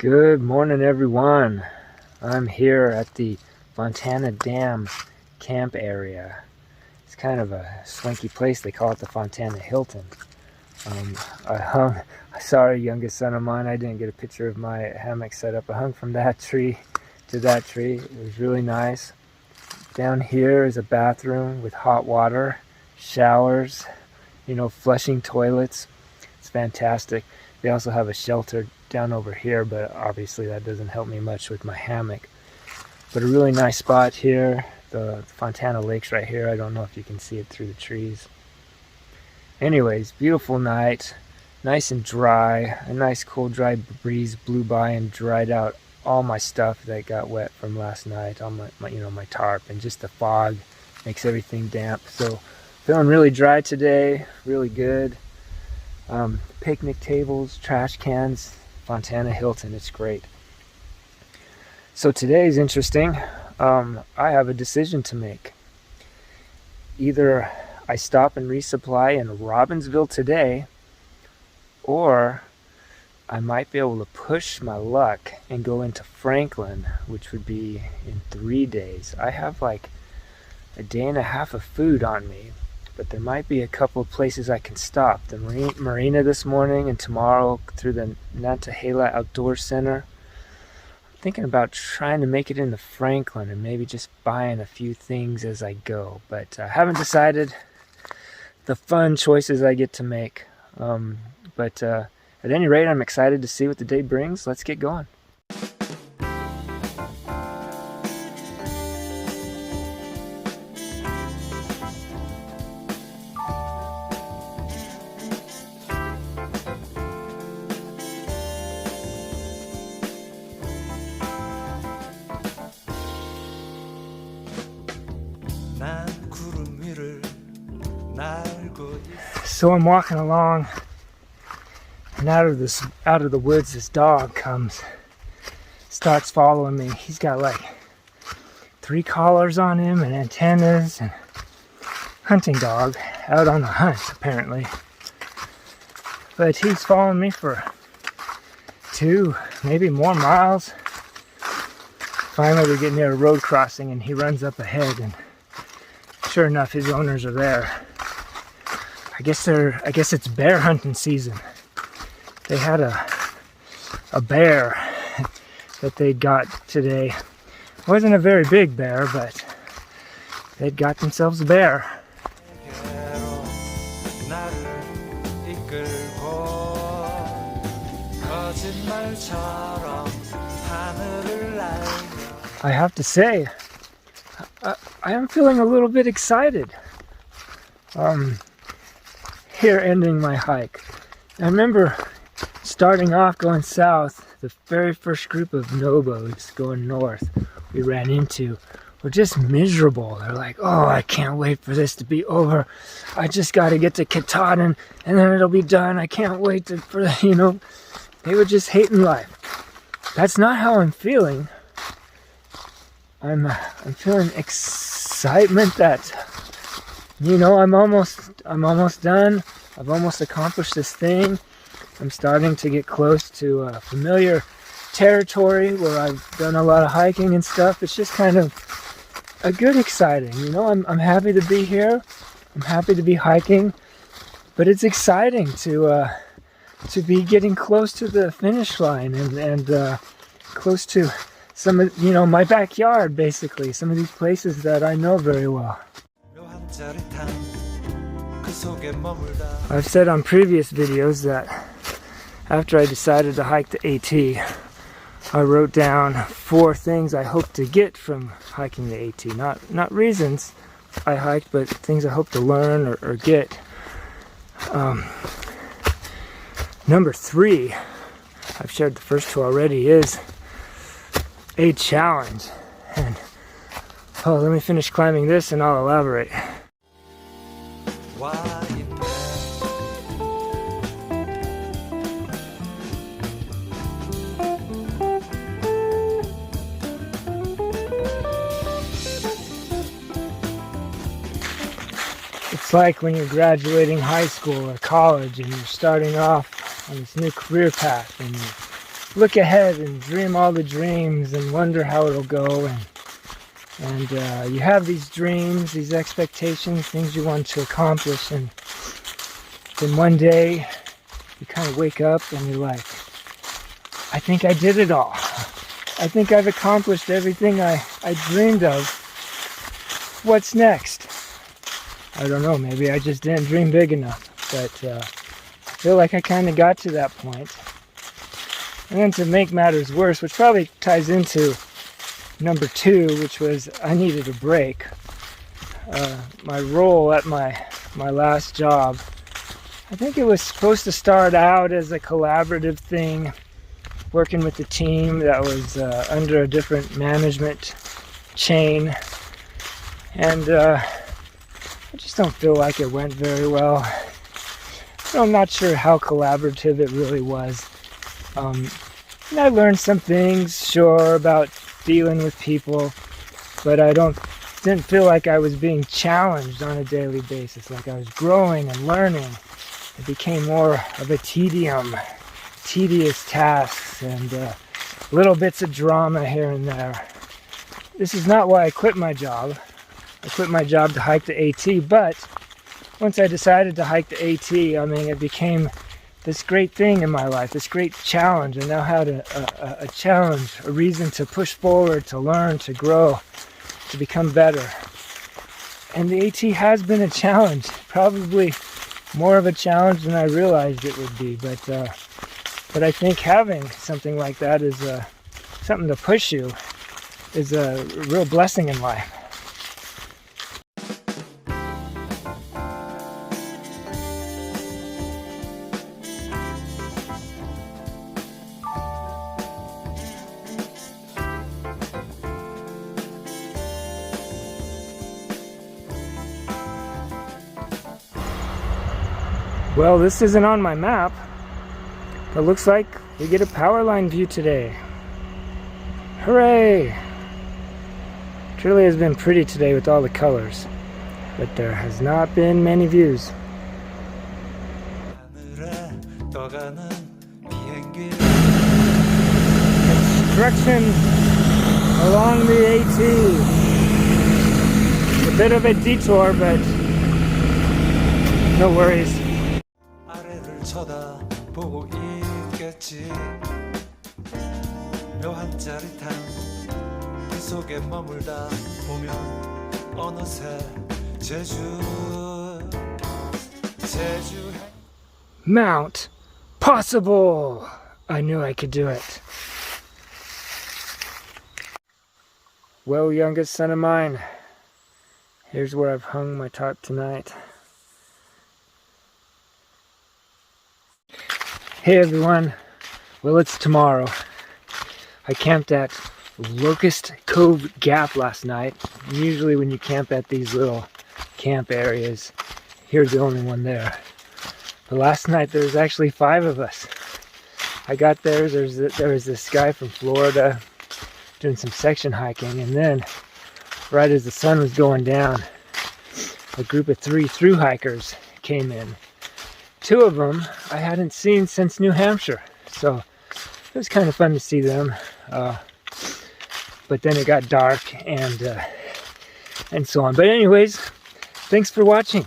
Good morning, everyone. I'm here at the Fontana Dam camp area. It's kind of a swanky place. They call it the Fontana Hilton. I saw a youngest son of mine. I didn't get a picture of my hammock set up. I hung from that tree to that tree. It was really nice. Down here is a bathroom with hot water, showers, flushing toilets. It's fantastic. They also have a shelter down over here, but obviously that doesn't help me much with my hammock. But a really nice spot here. The Fontana Lake's right here. I don't know if you can see it through the trees. Anyways, beautiful night, nice and dry. A nice cold dry breeze blew by and dried out all my stuff that got wet from last night on my tarp, and just the fog makes everything damp. So feeling really dry today, really good. Picnic tables, trash cans, Fontana Hilton, it's great. So today's interesting. I have a decision to make. Either I stop and resupply in Robbinsville today, or I might be able to push my luck and go into Franklin, which would be in 3 days. I have like a day and a half of food on me, but there might be a couple of places I can stop. The Marina this morning, and tomorrow through the Nantahala Outdoor Center. I'm thinking about trying to make it into Franklin and maybe just buying a few things as I go, but I haven't decided. The fun choices I get to make. But at any rate, I'm excited to see what the day brings. Let's get going. So I'm walking along, and out of the woods, this dog starts following me. He's got like 3 collars on him and antennas, and hunting dog out on the hunt apparently. But he's following me for 2, maybe more miles. Finally, we get near a road crossing, and he runs up ahead, and sure enough, his owners are there. I guess it's bear hunting season. They had a bear that they got today. It wasn't a very big bear, but they'd got themselves a bear. I have to say, I am feeling a little bit excited. Here ending my hike. I remember starting off going south, the very first group of Nobos going north we ran into were just miserable. They're like, oh, I can't wait for this to be over. I just got to get to Katahdin and then it'll be done. I can't wait for they were just hating life. That's not how I'm feeling. I'm feeling excitement that I'm almost done. I've almost accomplished this thing. I'm starting to get close to familiar territory where I've done a lot of hiking and stuff. It's just kind of a good exciting. I'm happy to be here. I'm happy to be hiking, but it's exciting to be getting close to the finish line and close to some of my backyard, basically. Some of these places that I know very well. I've said on previous videos that after I decided to hike the AT, I wrote down 4 things I hope to get from hiking the AT. Not reasons I hiked, but things I hope to learn or get. Number 3, I've shared the first 2 already, is a challenge. And let me finish climbing this and I'll elaborate. It's like when you're graduating high school or college and you're starting off on this new career path and look ahead and dream all the dreams and wonder how it'll go, and you have these dreams, these expectations, things you want to accomplish, and then one day you kind of wake up and you're like, I think I did it all. I think I've accomplished everything I dreamed of. What's next? I don't know, maybe I just didn't dream big enough, but I feel like I kind of got to that point. And then to make matters worse, which probably ties into number 2, which was I needed a break. My role at my last job, I think it was supposed to start out as a collaborative thing, working with the team that was under a different management chain. And I just don't feel like it went very well. I'm not sure how collaborative it really was. And I learned some things, sure, about dealing with people, but I didn't feel like I was being challenged on a daily basis, like I was growing and learning. It became more of a tedious tasks and little bits of drama here and there. This is not why I quit my job. I quit my job to hike the AT, but once I decided to hike the AT, I mean, it became this great thing in my life, this great challenge. I now had a challenge, a reason to push forward, to learn, to grow, to become better. And the AT has been a challenge, probably more of a challenge than I realized it would be. But I think having something like that is something to push you is a real blessing in life. Well, this isn't on my map, but looks like we get a power line view today. Hooray! Truly has been pretty today with all the colors, but there has not been many views. Construction along the AT. A bit of a detour, but no worries. 쳐다보고 있겠지 묘한 짜릿함 그 속에 머물다 보면 어느새 제주 Mount Possible! I knew I could do it. Well, youngest son of mine, here's where I've hung my tarp tonight. Hey everyone, well, it's tomorrow. I camped at Locust Cove Gap last night. Usually when you camp at these little camp areas, here's the only one there. But last night there was actually 5 of us. I got there was this guy from Florida doing some section hiking, and then right as the sun was going down, a group of 3 through hikers came in. 2 of them I hadn't seen since New Hampshire, so it was kind of fun to see them. But then it got dark and so on. But anyways, thanks for watching.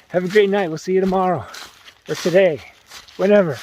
Have a great night. We'll see you tomorrow or today, whenever.